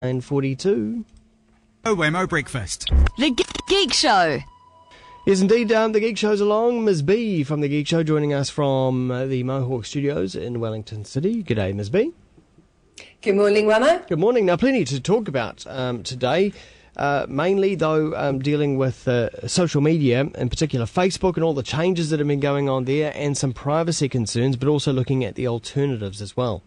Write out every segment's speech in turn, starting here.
9:42. Wemo Breakfast. The Geek Show. Yes, indeed, the Geek Show's along. Ms. B from the Geek Show joining us from the Mohawk Studios in Wellington City. G'day, Ms. B. Good morning, Wemo. Good morning. Now, plenty to talk about today. Mainly, though, dealing with social media, in particular Facebook and all the changes that have been going on there and some privacy concerns, but also looking at the alternatives as well.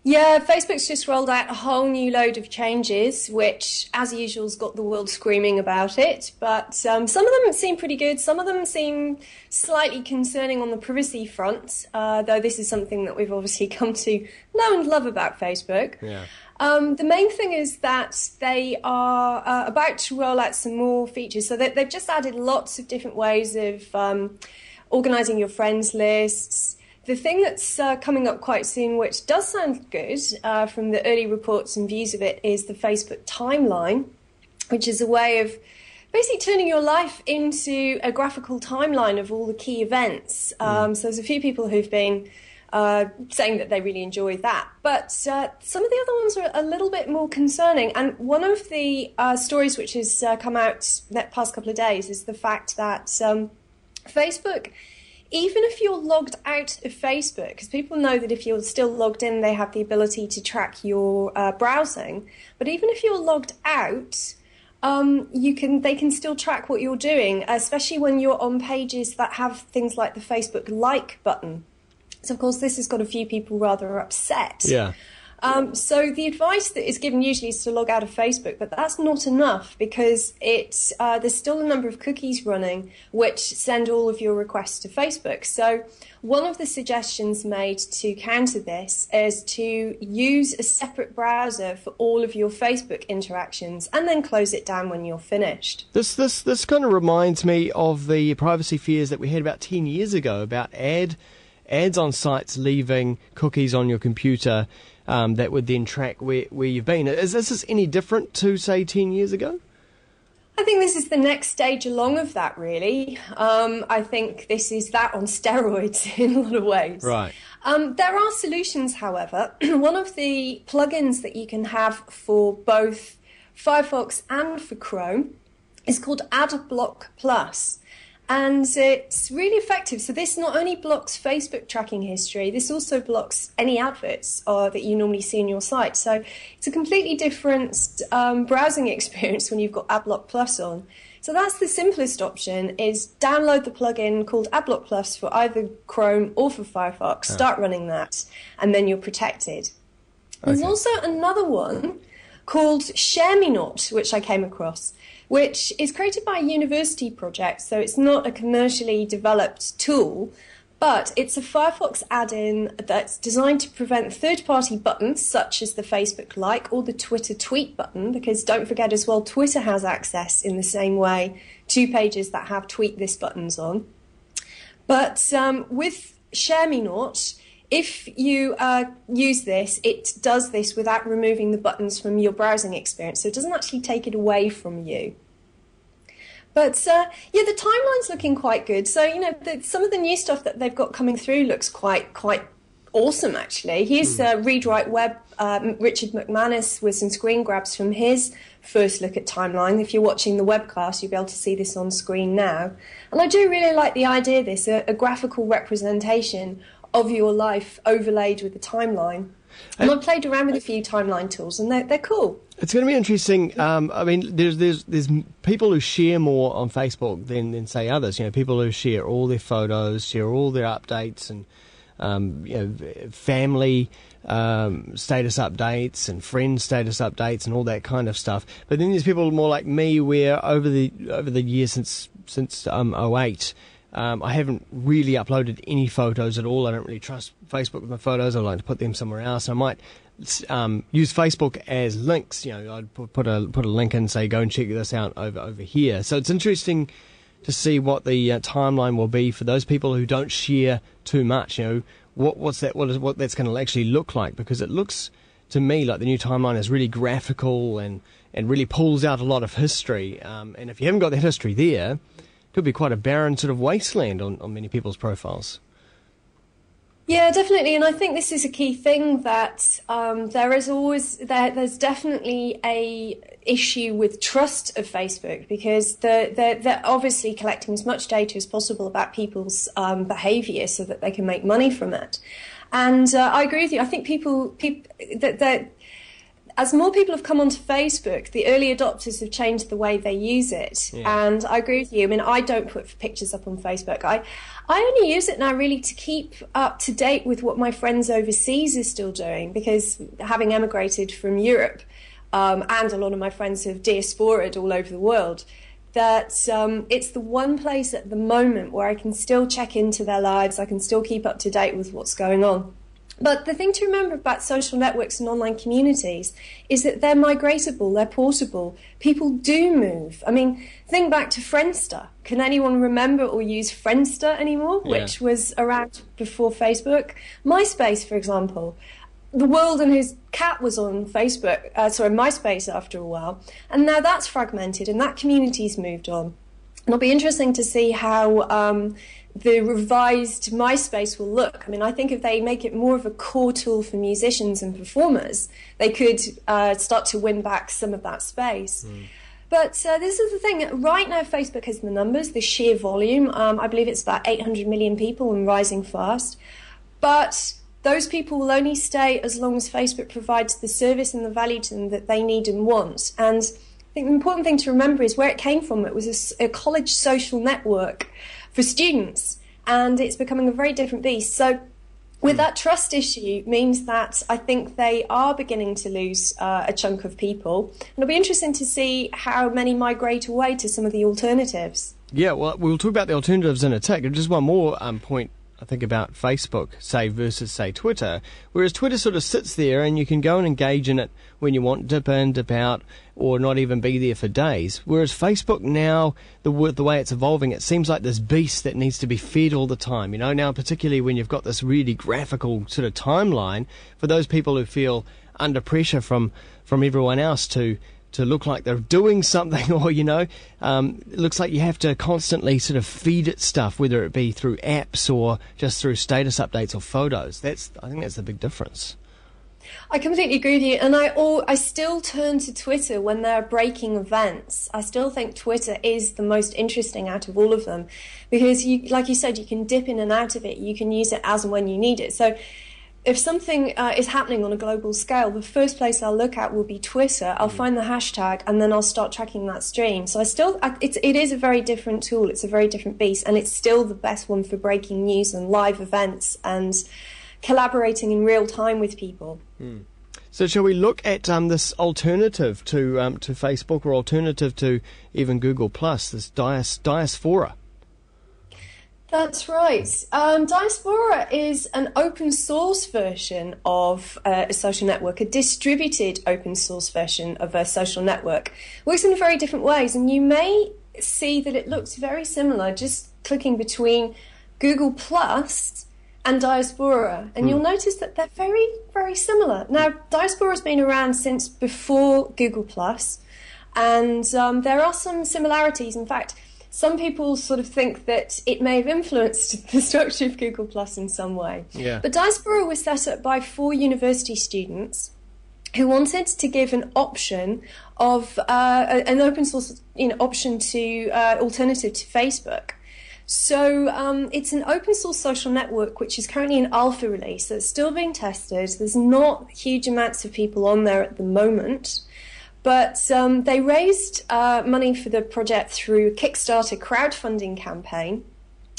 Yeah, Facebook's just rolled out a whole new load of changes, which, as usual, has got the world screaming about it. But some of them seem pretty good. Some of them seem slightly concerning on the privacy front, though this is something that we've obviously come to know and love about Facebook. Yeah. The main thing is that they are about to roll out some more features. So they've just added lots of different ways of organising your friends lists. The thing that's coming up quite soon, which does sound good from the early reports and views of it, is the Facebook timeline, which is a way of basically turning your life into a graphical timeline of all the key events. So there's a few people who've been saying that they really enjoy that. But some of the other ones are a little bit more concerning. And one of the stories which has come out the past couple of days is the fact that Facebook, even if you're logged out of Facebook, because people know that if you're still logged in, they have the ability to track your browsing. But even if you're logged out, they can still track what you're doing, especially when you're on pages that have things like the Facebook like button. So, of course, this has got a few people rather upset. Yeah. So the advice that is given usually is to log out of Facebook, but that's not enough because there's still a number of cookies running which send all of your requests to Facebook. So one of the suggestions made to counter this is to use a separate browser for all of your Facebook interactions and then close it down when you're finished. This kind of reminds me of the privacy fears that we had about 10 years ago about ads on sites leaving cookies on your computer that would then track where you've been. Is this any different to, say, 10 years ago? I think this is the next stage along of that, really. I think this is that on steroids in a lot of ways. Right. There are solutions, however. One of the plugins that you can have for both Firefox and for Chrome is called AdBlock Plus. And it's really effective. So this not only blocks Facebook tracking history, this also blocks any adverts that you normally see in your site. So it's a completely different browsing experience when you've got AdBlock Plus on. So that's the simplest option, is download the plugin called AdBlock Plus for either Chrome or for Firefox, start running that, and then you're protected. There's also another one called Share Me Not, which I came across, which is created by a university project, so it's not a commercially developed tool, but it's a Firefox add-in that's designed to prevent third-party buttons, such as the Facebook like or the Twitter tweet button, because don't forget as well, Twitter has access in the same way to pages that have tweet this buttons on. But with Share Me Not, if you use this, it does this without removing the buttons from your browsing experience, so it doesn't actually take it away from you. But, the timeline's looking quite good. So, some of the new stuff that they've got coming through looks quite awesome, actually. Here's Read Write Web, Richard McManus, with some screen grabs from his first look at timeline. If you're watching the webcast, you'll be able to see this on screen now. And I do really like the idea of this, a graphical representation of your life overlaid with the timeline. And I've played around with a few timeline tools, and they're cool. It's going to be interesting. There's people who share more on Facebook than say others. People who share all their photos, share all their updates, and family status updates and friend status updates and all that kind of stuff. But then there's people more like me, where over the years since 2008. I haven't really uploaded any photos at all. I don't really trust Facebook with my photos. I like to put them somewhere else. I might use Facebook as links. I'd put a link in, say, go and check this out over here. So it's interesting to see what the timeline will be for those people who don't share too much. What that's going to actually look like, because it looks to me like the new timeline is really graphical and really pulls out a lot of history. And if you haven't got that history there, could be quite a barren sort of wasteland on many people's profiles. Yeah, definitely, and I think this is a key thing that there's definitely a issue with trust of Facebook because they're obviously collecting as much data as possible about people's behaviour so that they can make money from it. And I agree with you. I think people that as more people have come onto Facebook, the early adopters have changed the way they use it. Yeah. And I agree with you. I mean, I don't put pictures up on Facebook. I only use it now really to keep up to date with what my friends overseas are still doing because having emigrated from Europe, and a lot of my friends have diasporaed all over the world, that it's the one place at the moment where I can still check into their lives, I can still keep up to date with what's going on. But the thing to remember about social networks and online communities is that they're migratable, they're portable. People do move. I mean, think back to Friendster. Can anyone remember or use Friendster anymore, which was around before Facebook? MySpace, for example. The world and his cat was on MySpace after a while. And now that's fragmented and that community's moved on. And it'll be interesting to see how the revised MySpace will look. I mean, I think if they make it more of a core tool for musicians and performers, they could start to win back some of that space. But this is the thing. Right now, Facebook has the numbers, the sheer volume. I believe it's about 800 million people and rising fast. But those people will only stay as long as Facebook provides the service and the value to them that they need and want. And I think the important thing to remember is where it came from. It was a college social network for students, and it's becoming a very different beast. So with that trust issue means that I think they are beginning to lose a chunk of people. And it'll be interesting to see how many migrate away to some of the alternatives. Yeah, well, we'll talk about the alternatives in a tick. Just one more point, I think, about Facebook, say, versus, say, Twitter. Whereas Twitter sort of sits there and you can go and engage in it when you want, dip in, dip out, or not even be there for days. Whereas Facebook now, the way it's evolving, it seems like this beast that needs to be fed all the time. You know, now particularly when you've got this really graphical sort of timeline, for those people who feel under pressure from everyone else to look like they're doing something, or, you know, it looks like you have to constantly sort of feed it stuff, whether it be through apps or just through status updates or photos. I think that's the big difference. I completely agree with you, and I still turn to Twitter when there are breaking events. I still think Twitter is the most interesting out of all of them because, like you said, you can dip in and out of it. You can use it as and when you need it. So if something is happening on a global scale, the first place I'll look at will be Twitter. I'll find the hashtag and then I'll start tracking that stream. So it is a very different tool. It's a very different beast, and it's still the best one for breaking news and live events and collaborating in real time with people. So shall we look at this alternative to Facebook, or alternative to even Google Plus, this Diaspora? That's right. Diaspora is an open source version of a social network, a distributed open source version of a social network. It works in very different ways, and you may see that it looks very similar just clicking between Google Plus and Diaspora, and you'll notice that they're very, very similar. Now, Diaspora's been around since before Google Plus, and there are some similarities. In fact, some people sort of think that it may have influenced the structure of Google Plus in some way. Yeah. But Diaspora was set up by 4 university students who wanted to give an option of an open source option to alternative to Facebook. So it's an open source social network which is currently in alpha release, so it's still being tested. There's not huge amounts of people on there at the moment, but they raised money for the project through a Kickstarter crowdfunding campaign,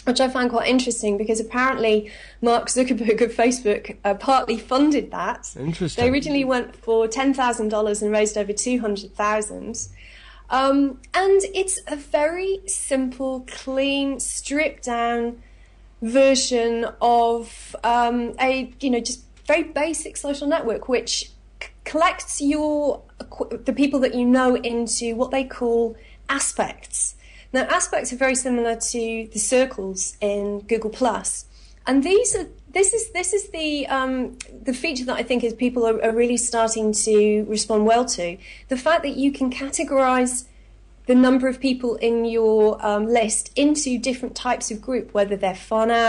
which I found quite interesting because apparently Mark Zuckerberg of Facebook partly funded that. Interesting. They originally went for $10,000 and raised over $200,000. And it's a very simple, clean, stripped down version of just very basic social network, which collects the people that you know into what they call aspects. Now, aspects are very similar to the circles in Google Plus, and this is the feature that I think is people are really starting to respond well to. The fact that you can categorize the number of people in your list into different types of group, whether they're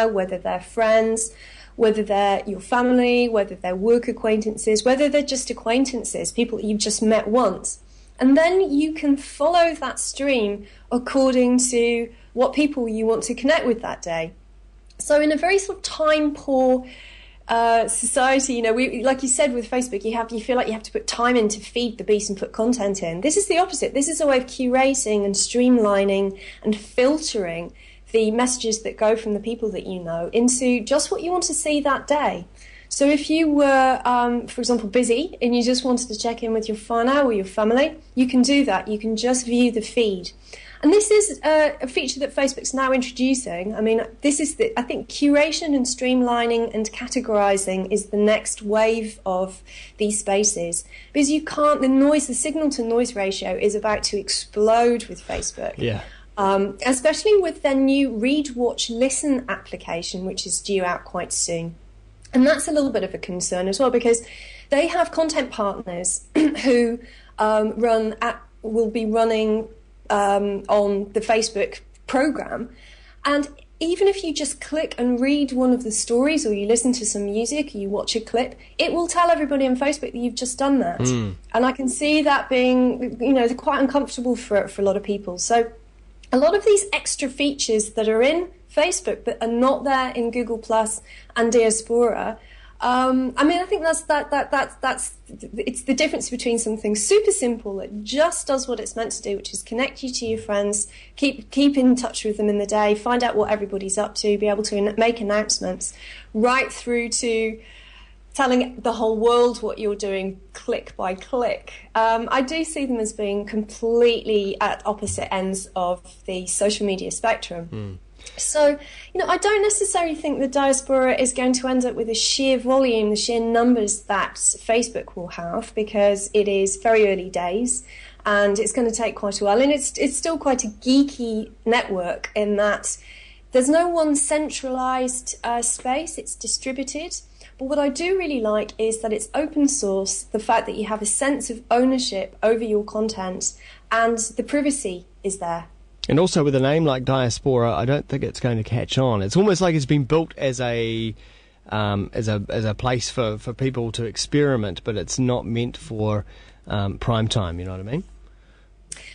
whether they're friends, whether they're your family, whether they're work acquaintances, whether they're just acquaintances, people that you've just met once. And then you can follow that stream according to what people you want to connect with that day. So in a very sort of time-poor society, you know, we, like you said with Facebook, you feel like you have to put time in to feed the beast and put content in. This is the opposite. This is a way of curating and streamlining and filtering the messages that go from the people that you know into just what you want to see that day. So if you were, for example, busy and you just wanted to check in with your whānau or your family, you can do that. You can just view the feed. And this is a feature that Facebook's now introducing. I mean, I think curation and streamlining and categorizing is the next wave of these spaces. Because the signal to noise ratio is about to explode with Facebook. Yeah. Especially with their new Read, Watch, Listen application, which is due out quite soon. And that's a little bit of a concern as well, because they have content partners who will be running on the Facebook program. And even if you just click and read one of the stories, or you listen to some music, or you watch a clip, it will tell everybody on Facebook that you've just done that. And I can see that being, you know, quite uncomfortable for a lot of people. So a lot of these extra features that are in Facebook but are not there in Google Plus and Diaspora. I mean, I think that's it's the difference between something super simple that just does what it's meant to do, which is connect you to your friends, keep in touch with them in the day, find out what everybody's up to, be able to make announcements, right through to telling the whole world what you're doing click by click. I do see them as being completely at opposite ends of the social media spectrum. So, you know, I don't necessarily think the Diaspora is going to end up with the sheer volume, the sheer numbers that Facebook will have, because it is very early days and it's going to take quite a while. And it's still quite a geeky network in that there's no one centralized space, it's distributed. But what I do really like is that it's open source, the fact that you have a sense of ownership over your content, and the privacy is there. And also with a name like Diaspora, I don't think it's going to catch on. It's almost like it's been built as a place for people to experiment, but it's not meant for prime time, you know what I mean?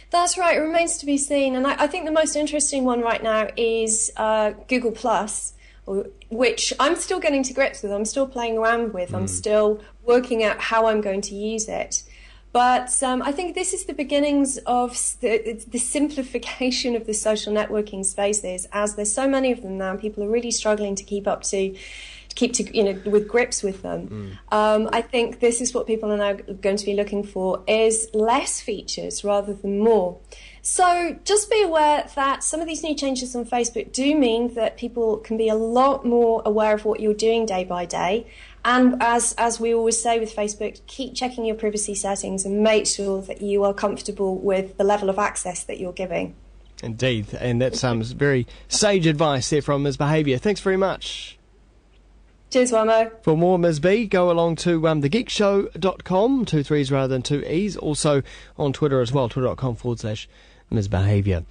That's right, it remains to be seen. And I think the most interesting one right now is Google Plus, which I'm still getting to grips with, I'm still playing around with, I'm still working out how I'm going to use it. But I think this is the beginnings of the simplification of the social networking spaces, as there's so many of them now, and people are really struggling to keep with grips with them. I think this is what people are now going to be looking for, is less features rather than more. So just be aware that some of these new changes on Facebook do mean that people can be a lot more aware of what you're doing day by day. And as we always say with Facebook, keep checking your privacy settings and make sure that you are comfortable with the level of access that you're giving. Indeed, and that's very sage advice there from Ms. Behaviour. Thanks very much. Cheers, Wamo. For more Ms. B, go along to thegeekshow.com, 2 3s rather than 2 E's. Also on Twitter as well, twitter.com/Ms. Behaviour.